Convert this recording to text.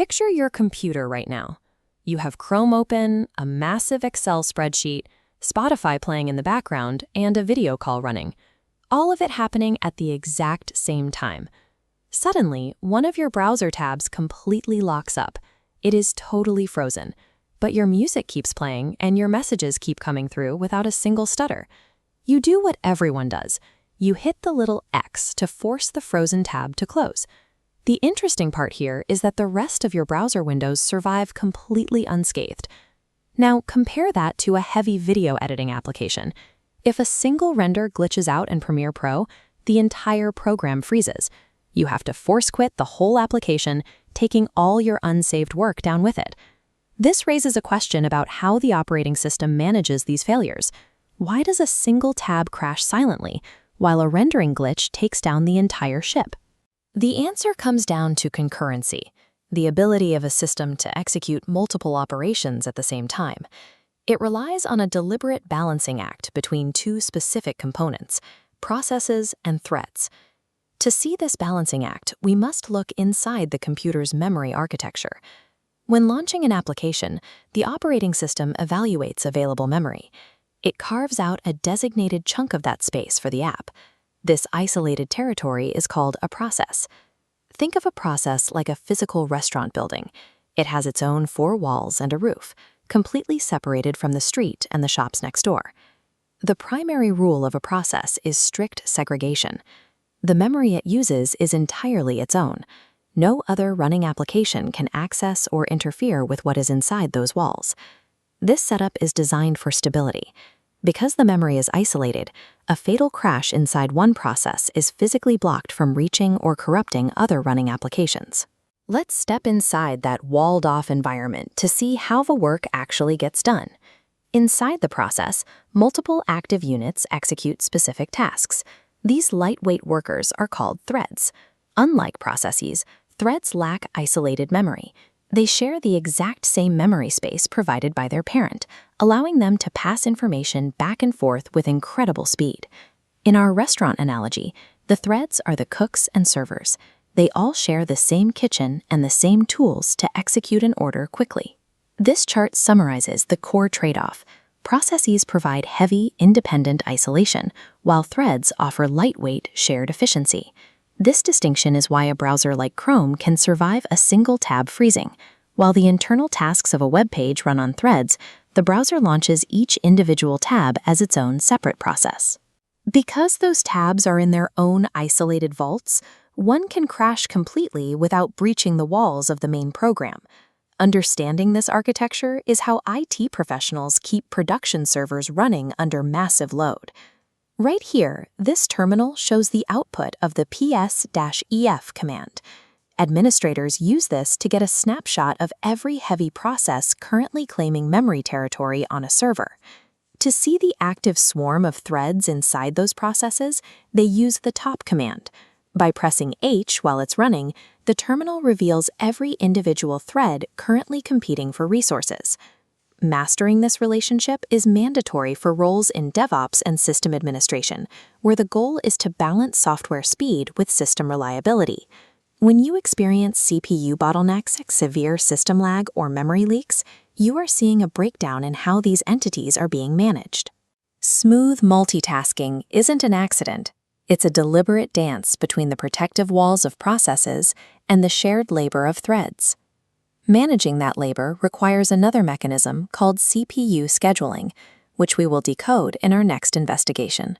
Picture your computer right now. You have Chrome open, a massive Excel spreadsheet, Spotify playing in the background, and a video call running. All of it happening at the exact same time. Suddenly, one of your browser tabs completely locks up. It is totally frozen, but your music keeps playing and your messages keep coming through without a single stutter. You do what everyone does. You hit the little X to force the frozen tab to close. The interesting part here is that the rest of your browser windows survive completely unscathed. Now, compare that to a heavy video editing application. If a single render glitches out in Premiere Pro, the entire program freezes. You have to force quit the whole application, taking all your unsaved work down with it. This raises a question about how the operating system manages these failures. Why does a single tab crash silently, while a rendering glitch takes down the entire ship? The answer comes down to concurrency, the ability of a system to execute multiple operations at the same time. It relies on a deliberate balancing act between two specific components, processes and threads. To see this balancing act, we must look inside the computer's memory architecture. When launching an application, the operating system evaluates available memory. It carves out a designated chunk of that space for the app. This isolated territory is called a process. Think of a process like a physical restaurant building. It has its own four walls and a roof, completely separated from the street and the shops next door. The primary rule of a process is strict segregation. The memory it uses is entirely its own. No other running application can access or interfere with what is inside those walls. This setup is designed for stability. Because the memory is isolated, a fatal crash inside one process is physically blocked from reaching or corrupting other running applications. Let's step inside that walled-off environment to see how the work actually gets done. Inside the process, multiple active units execute specific tasks. These lightweight workers are called threads. Unlike processes, threads lack isolated memory. They share the exact same memory space provided by their parent, allowing them to pass information back and forth with incredible speed. In our restaurant analogy, the threads are the cooks and servers. They all share the same kitchen and the same tools to execute an order quickly. This chart summarizes the core trade-off. Processes provide heavy, independent isolation, while threads offer lightweight, shared efficiency. This distinction is why a browser like Chrome can survive a single tab freezing. While the internal tasks of a web page run on threads, the browser launches each individual tab as its own separate process. Because those tabs are in their own isolated vaults, one can crash completely without breaching the walls of the main program. Understanding this architecture is how IT professionals keep production servers running under massive load. Right here, this terminal shows the output of the ps-ef command. Administrators use this to get a snapshot of every heavy process currently claiming memory territory on a server. To see the active swarm of threads inside those processes, they use the top command. By pressing H while it's running, the terminal reveals every individual thread currently competing for resources. Mastering this relationship is mandatory for roles in DevOps and system administration, where the goal is to balance software speed with system reliability. When you experience CPU bottlenecks, severe system lag, or memory leaks, you are seeing a breakdown in how these entities are being managed. Smooth multitasking isn't an accident. It's a deliberate dance between the protective walls of processes and the shared labor of threads. Managing that labor requires another mechanism called CPU scheduling, which we will decode in our next investigation.